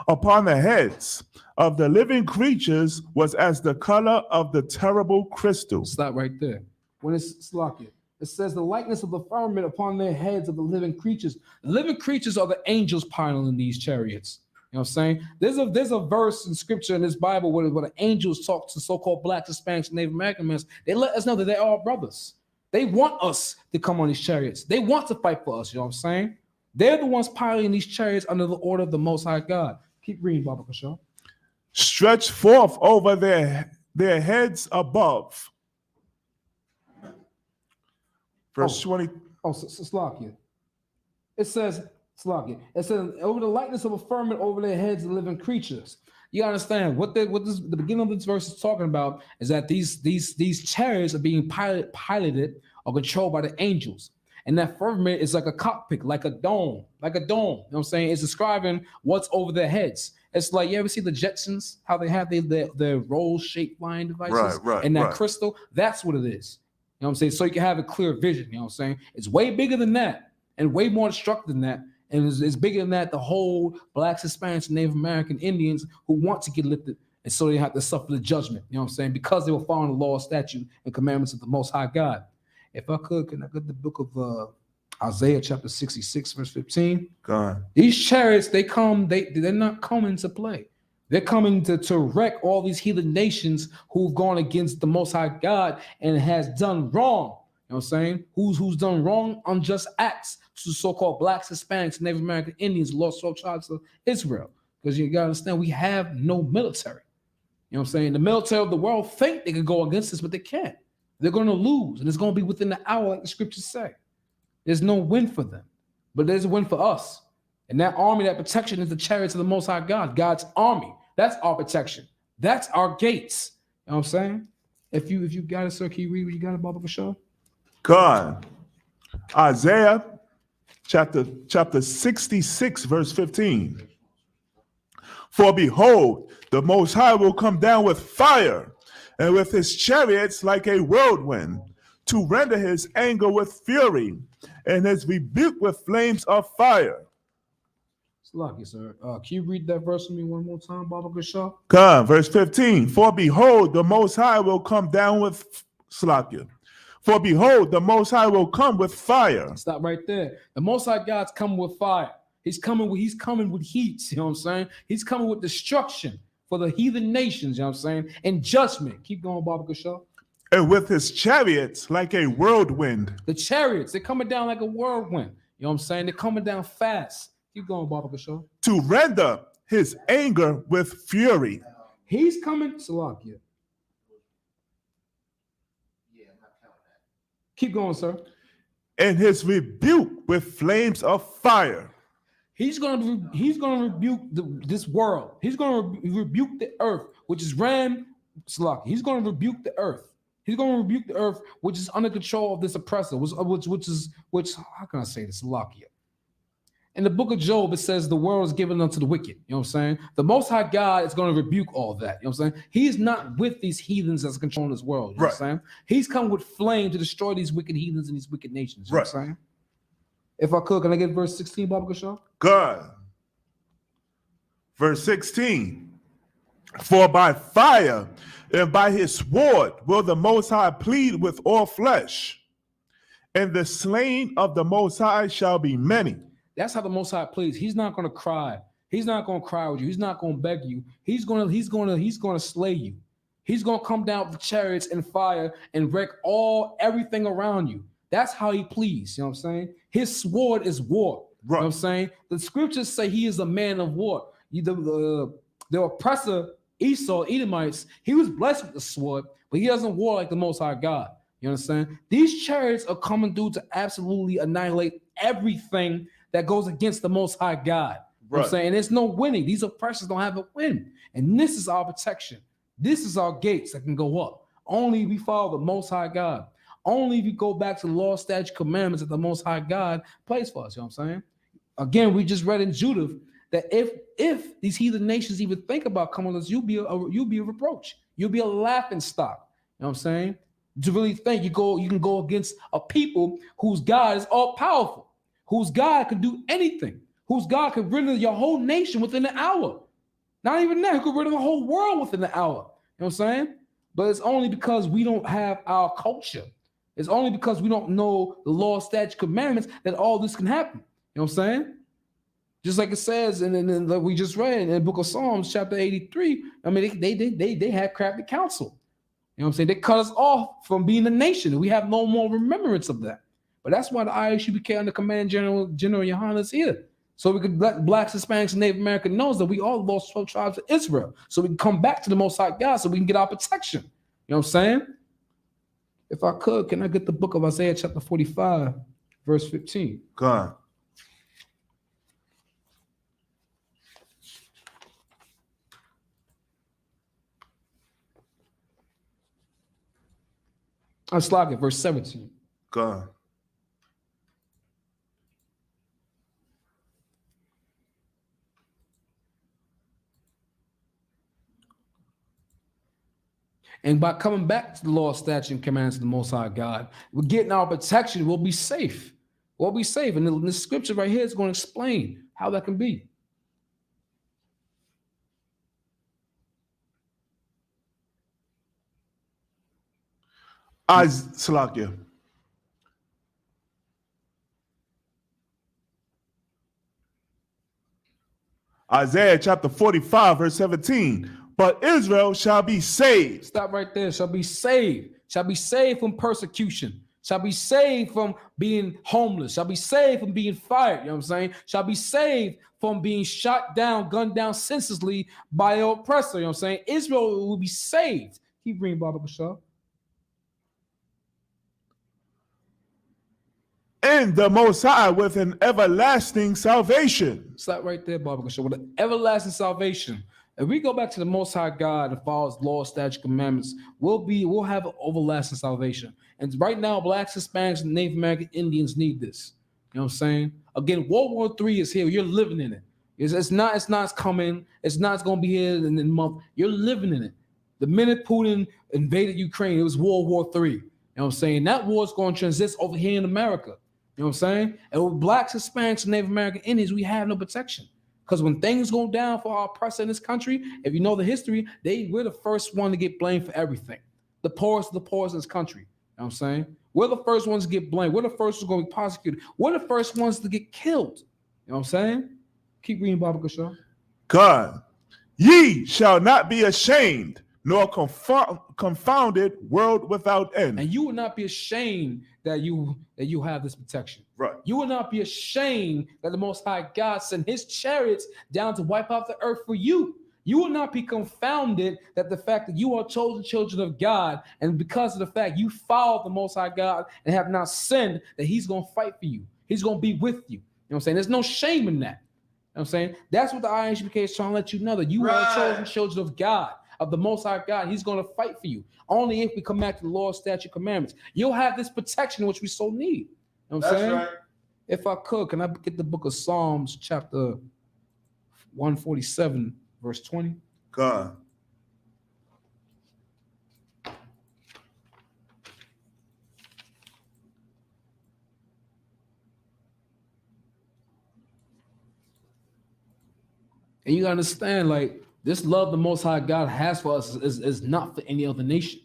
upon the heads of the living creatures was as the color of the terrible crystal. Stop right there. When it's Slakia, it says the likeness of the firmament upon their heads of the living creatures. The living creatures are the angels piloting these chariots. You know what I'm saying? There's a verse in scripture in this Bible where the angels talk to so-called blacks, Hispanics, and Native American men. They let us know that they're all brothers. They want us to come on these chariots. They want to fight for us. You know what I'm saying? They're the ones piloting these chariots under the order of the Most High God. Keep reading, Baba Kashaw. Stretched forth over their heads above. Verse 20. Slakia. It says, Slakia. It says, over the likeness of a firmament over their heads of living creatures. You understand what the beginning of this verse is talking about is that these chariots are being piloted or controlled by the angels. And that firmament is like a cockpit, like a dome. You know what I'm saying? It's describing what's over their heads. It's like, you ever see the Jetsons, how they have their roll-shaped flying devices? Right, and that right. crystal, that's what it is. You know what I'm saying? So you can have a clear vision. You know what I'm saying? It's way bigger than that and way more destructive than that. And it's bigger than that, the whole blacks, Hispanics, and Native American Indians who want to get lifted. And so they have to suffer the judgment. You know what I'm saying? Because they were following the law, statute, and commandments of the Most High God. If I could, can I get the book of Isaiah chapter 66, verse 15? God. These chariots, they're not coming to play. They're coming to wreck all these heathen nations who've gone against the Most High God and has done wrong. You know what I'm saying? Who's done wrong, unjust acts to so-called blacks, Hispanics, Native American Indians, lost 12 tribes of Israel. Because you gotta understand, we have no military. You know what I'm saying? The military of the world think they can go against us, but they can't. They're gonna lose, and it's gonna be within the hour, like the scriptures say. There's no win for them, but there's a win for us. And that army, that protection is the chariots of the Most High God, God's army. That's our protection. That's our gates. You know what I'm saying? If you got it, sir, can you read what you got about the show? God. Isaiah chapter 66, verse 15. For behold, the Most High will come down with fire, and with his chariots like a whirlwind, to render his anger with fury, and his rebuke with flames of fire. It's lucky, sir. Can you read that verse for me one more time, Baba Gashar? Come, verse 15. For behold, the Most High will come down with Slakia. For behold, the Most High will come with fire. Stop right there. The Most High God's coming with fire. He's coming with heat. You know what I'm saying? He's coming with destruction for the heathen nations. You know what I'm saying? And judgment. Keep going, Baba Gashar. And with his chariots like a whirlwind. The chariots, they're coming down like a whirlwind. You know what I'm saying? They're coming down fast. Keep going, Baba Gashar. To render his anger with fury. He's coming, Salakia. Keep going, sir. And his rebuke with flames of fire. He's gonna rebuke this world. He's gonna rebuke the earth, which is Salaki. He's gonna rebuke the earth. He's gonna rebuke the earth, which is under control of this oppressor. Which how can I say this, Salakia? In the book of Job, it says the world is given unto the wicked. You know what I'm saying? The Most High God is going to rebuke all that. You know what I'm saying? He's not with these heathens that's controlling this world. You know what I'm saying? He's come with flame to destroy these wicked heathens and these wicked nations. You know what I'm saying? If I could, can I get verse 16, Baba Gashar? God. Verse 16. For by fire and by his sword will the Most High plead with all flesh, and the slain of the Most High shall be many. That's how the Most High pleads. He's not going to cry. He's not going to cry with you. He's not going to beg you. He's going to slay you. He's going to come down with the chariots and fire and wreck everything around you. That's how he pleads. You know what I'm saying? His sword is war. Right. You know what I'm saying? The scriptures say he is a man of war. The oppressor Esau, Edomites, he was blessed with the sword, but he doesn't war like the Most High God. You understand? These chariots are coming through to absolutely annihilate everything that goes against the Most High God. You know what I'm saying? And there's no winning. These oppressors don't have a win. And this is our protection. This is our gates that can go up. Only if we follow the Most High God. Only if we go back to the law, statute, commandments that the Most High God placed for us. You know what I'm saying? Again, we just read in Judith that if these heathen nations even think about coming with us, you'll be a reproach. You'll be a laughing stock. You know what I'm saying? To really think you can go against a people whose God is all powerful, whose God can do anything, whose God can rid of your whole nation within an hour. Not even that, he could rid of the whole world within an hour. You know what I'm saying? But it's only because we don't have our culture. It's only because we don't know the law, statute, commandments that all this can happen. You know what I'm saying? Just like it says, and like we just read in the book of Psalms, chapter 83. I mean, they had crafty counsel. You know what I'm saying? They cut us off from being a nation, and we have no more remembrance of that. But that's why the ISUBK under command General Yohana is here. So we could let blacks, Hispanics, and Native American knows that we all lost 12 tribes of Israel. So we can come back to the Most High God so we can get our protection. You know what I'm saying? If I could, can I get the book of Isaiah chapter 45, verse 15? God. Let's log it, verse 17. God. And by coming back to the law, statute, and commands of the Most High God, we're getting our protection. We'll be safe. We'll be safe. And the scripture right here is going to explain how that can be. Salakia. Isaiah chapter 45, verse 17. But Israel shall be saved. Stop right there. Shall be saved. Shall be saved from persecution. Shall be saved from being homeless. Shall be saved from being fired. You know what I'm saying? Shall be saved from being shot down, gunned down senselessly by an oppressor. You know what I'm saying? Israel will be saved. Keep reading, Baba Bashar. And the Most High with an everlasting salvation. Stop right there, Baba Bashar. With an everlasting salvation. If we go back to the Most High God and follow His law, statute, commandments, we'll have an everlasting salvation. And right now, blacks, Hispanics, and Native American Indians need this. You know what I'm saying? Again, World War III is here. You're living in it. It's not coming. It's not going to be here in a month. You're living in it. The minute Putin invaded Ukraine, it was World War III. You know what I'm saying? That war is going to transist over here in America. You know what I'm saying? And with blacks, Hispanics, and Native American Indians, we have no protection. Because when things go down for our oppressor in this country, if you know the history, we're the first one to get blamed for everything. The poorest of the poorest in this country. You know what I'm saying? We're the first ones to get blamed. We're the first ones going to be prosecuted. We're the first ones to get killed. You know what I'm saying? Keep reading, Baba Kashaw. God, ye shall not be ashamed, nor confounded, world without end. And you will not be ashamed that you have this protection. Right. You will not be ashamed that the Most High God sent his chariots down to wipe out the earth for you. You will not be confounded that the fact that you are chosen children of God, and because of the fact you follow the Most High God and have not sinned, that he's going to fight for you. He's going to be with you. You know what I'm saying? There's no shame in that. You know what I'm saying? That's what the IHBK is trying to let you know, that you are chosen children of God, of the Most High God. He's going to fight for you. Only if we come back to the law, statute, commandments. You'll have this protection which we so need. You know what I'm saying? Right. If I could, can I get the book of Psalms, chapter 147, verse 20? God. And you understand, like, this love the Most High God has for us is not for any other nation.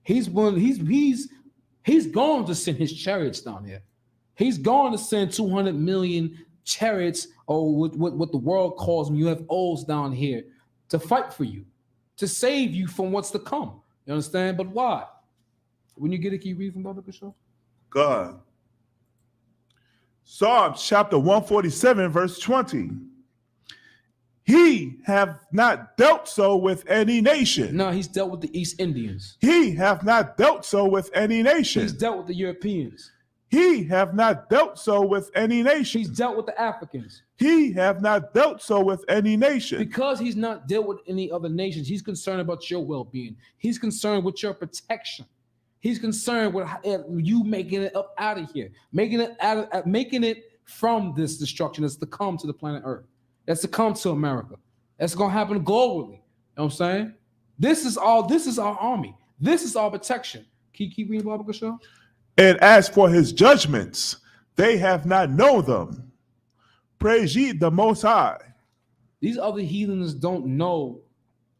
He's going to send his chariots down here. He's going to send 200 million chariots, or what the world calls them UFOs, down here to fight for you, to save you from what's to come. You understand? But why? When you get it, can you read from Baba Kashaw? God. Psalms chapter 147, verse 20. He have not dealt so with any nation. No, he's dealt with the East Indians. He have not dealt so with any nation. He's dealt with the Europeans. He have not dealt so with any nation. He's dealt with the Africans. He have not dealt so with any nation. Because he's not dealt with any other nations, he's concerned about your well-being. He's concerned with your protection. He's concerned with you making it up out of here, making it from this destruction that's to come to the planet Earth, that's to come to America, that's going to happen globally. You know what I'm saying? This is our army. This is our protection. Can you keep reading, Baba Kashaw? And as for his judgments, they have not known them. Praise ye the Most High. These other heathens don't know.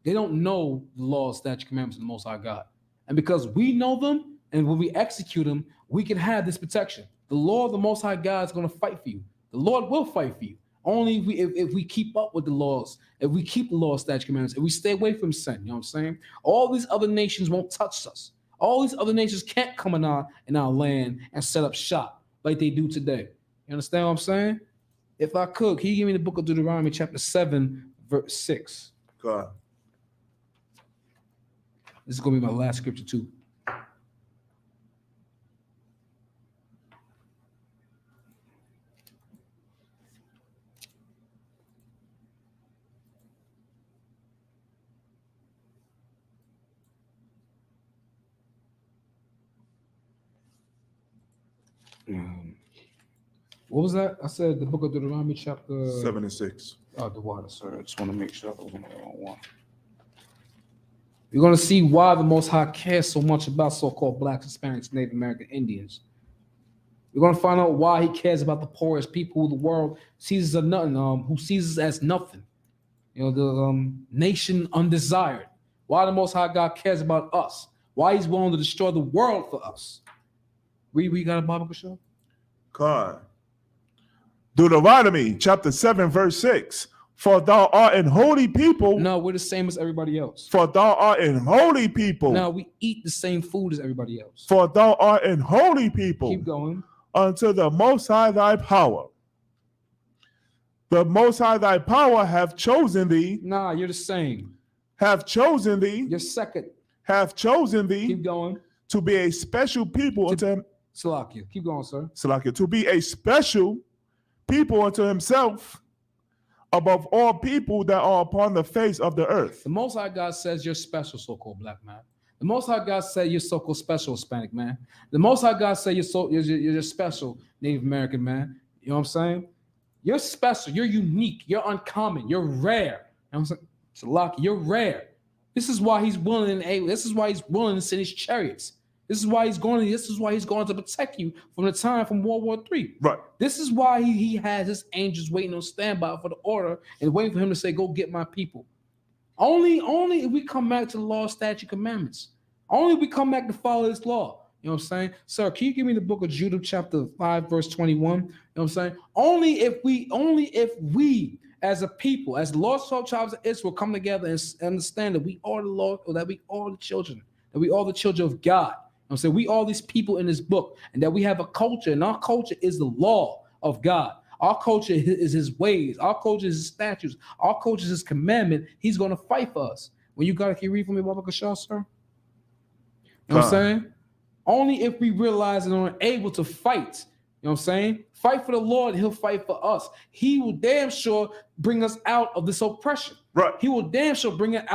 They don't know the laws, statutes, commandments of the Most High God. And because we know them, and when we execute them, we can have this protection. The Lord, the Most High God, is going to fight for you. The Lord will fight for you. Only if we keep up with the laws, if we keep the laws, statutes, commandments, if we stay away from sin. You know what I'm saying? All these other nations won't touch us. All these other nations can't come in our land and set up shop like they do today. You understand what I'm saying? If I could, can you give me the book of Deuteronomy, chapter 7, verse 6? God. This is going to be my last scripture too. What was that? I said the book of Deuteronomy, chapter 7 and 6. Oh, the water, sir. I just want to make sure I was on the wrong one. You're going to see why the Most High cares so much about so-called blacks, Hispanics, Native American Indians. You're going to find out why he cares about the poorest people who the world sees as nothing, who sees us as nothing. You know, the nation undesired. Why the Most High God cares about us. Why he's willing to destroy the world for us. We got a Bible show? God. Deuteronomy chapter 7, verse 6. For thou art an holy people. No, we're the same as everybody else. For thou art an holy people. No, we eat the same food as everybody else. For thou art an holy people. Keep going. Unto the Most High thy power. The Most High thy power have chosen thee. Nah, you're the same. Have chosen thee. You're second. Have chosen thee. Keep going. To be a special people unto him. Salakia. Keep going, sir. Salakia. To be a special people unto himself, above all people that are upon the face of the earth. The Most High God says you're special, so-called black man. The Most High God said you're so-called special Hispanic man. The Most High God said you're special Native American man. You know what I'm saying? You're special. You're unique. You're uncommon. You're rare. You know what I'm saying? Salaki, you're rare. This is why he's willing and able. This is why he's willing to send his chariots. This is why he's going. This is why he's going to protect you from the time from World War III. Right. This is why he has his angels waiting on standby for the order and waiting for him to say, "Go get my people." Only if we come back to the law, statute, commandments. Only if we come back to follow this law. You know what I'm saying? Sir, can you give me the book of Judah, chapter 5, verse 21? You know what I'm saying? Only if we as a people, as the lost 12 tribes of Israel, come together and understand that we are the Lord, or that we are the children, that we are the children of God. You know what I'm saying? We are these people in this book, and that we have a culture, and our culture is the law of God. Our culture is his ways. Our culture is his statutes. Our culture is his commandment. He's going to fight for us. When you got to keep reading for me, Baba Kashal, sir? You know what I'm saying? Only if we realize and are able to fight, you know what I'm saying? Fight for the Lord, he'll fight for us. He will damn sure bring us out of this oppression. Right. He will damn sure bring us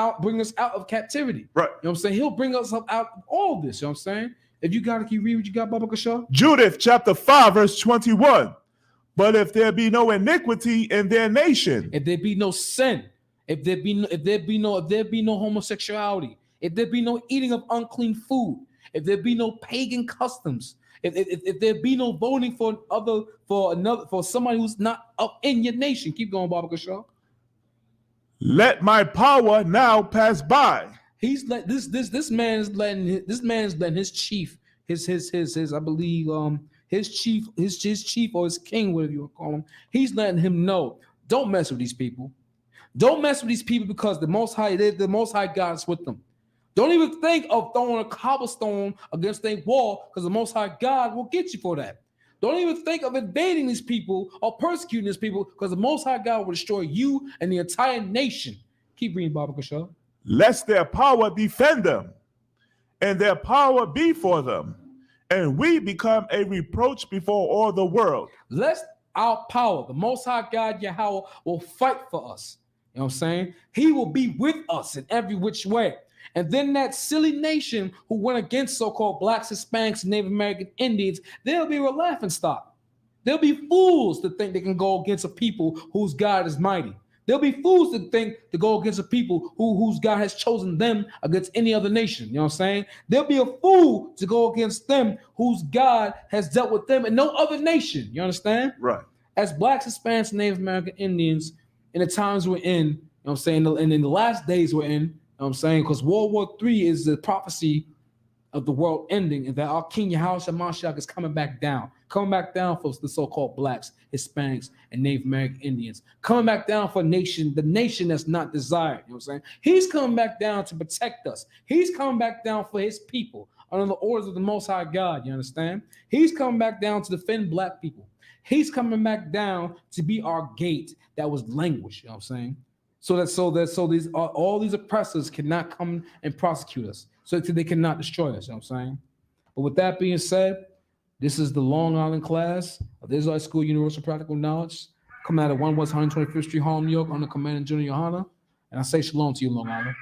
out of captivity. Right. You know what I'm saying? He'll bring us out of all this. You know what I'm saying? If you got to keep reading what you got, Baba Kashal. Judith chapter 5, verse 21. But if there be no iniquity in their nation, If there be no sin, if there be no homosexuality, if there be no eating of unclean food, if there be no pagan customs, if there be no voting for somebody who's not up in your nation, keep going, Baba Kashal. let my power now pass by. He's let this man is letting his chief, his I believe his chief or his king, whatever you want to call him. He's letting him know, don't mess with these people. Don't mess with these people because the Most High God is with them. Don't even think of throwing a cobblestone against a wall because the Most High God will get you for that. Don't even think of invading these people or persecuting these people because the Most High God will destroy you and the entire nation. Keep reading, Baba Kashal. Lest their power defend them, and their power be for them, and we become a reproach before all the world. Lest our power, the Most High God Yahweh, will fight for us. You know what I'm saying? He will be with us in every which way. And then that silly nation who went against so-called blacks, Hispanics, and Native American Indians, they'll be a laughing stock. They'll be fools to think they can go against a people whose God is mighty. They'll be fools to think to go against a people whose God has chosen them against any other nation. You know what I'm saying? They'll be a fool to go against them whose God has dealt with them and no other nation. You understand? Right. As blacks, Hispanics, and Native American Indians, in the times we're in, you know what I'm saying, and in the last days we're in, you know what I'm saying, because World War III is the prophecy of the world ending, and that our King Yahweh Mashiach is coming back down for the so-called blacks, Hispanics, and Native American Indians, coming back down for the nation that's not desired. You know what I'm saying? He's coming back down to protect us. He's coming back down for his people under the orders of the Most High God. You understand? He's coming back down to defend black people. He's coming back down to be our gate that was languished. You know what I'm saying? So these all these oppressors cannot come and prosecute us. So they cannot destroy us. You know what I'm saying? But with that being said, this is the Long Island class of the Israelite School Universal Practical Knowledge, coming out of 1 West 125th Street, Harlem, New York, under Commandant General Yohana. And I say shalom to you, Long Island.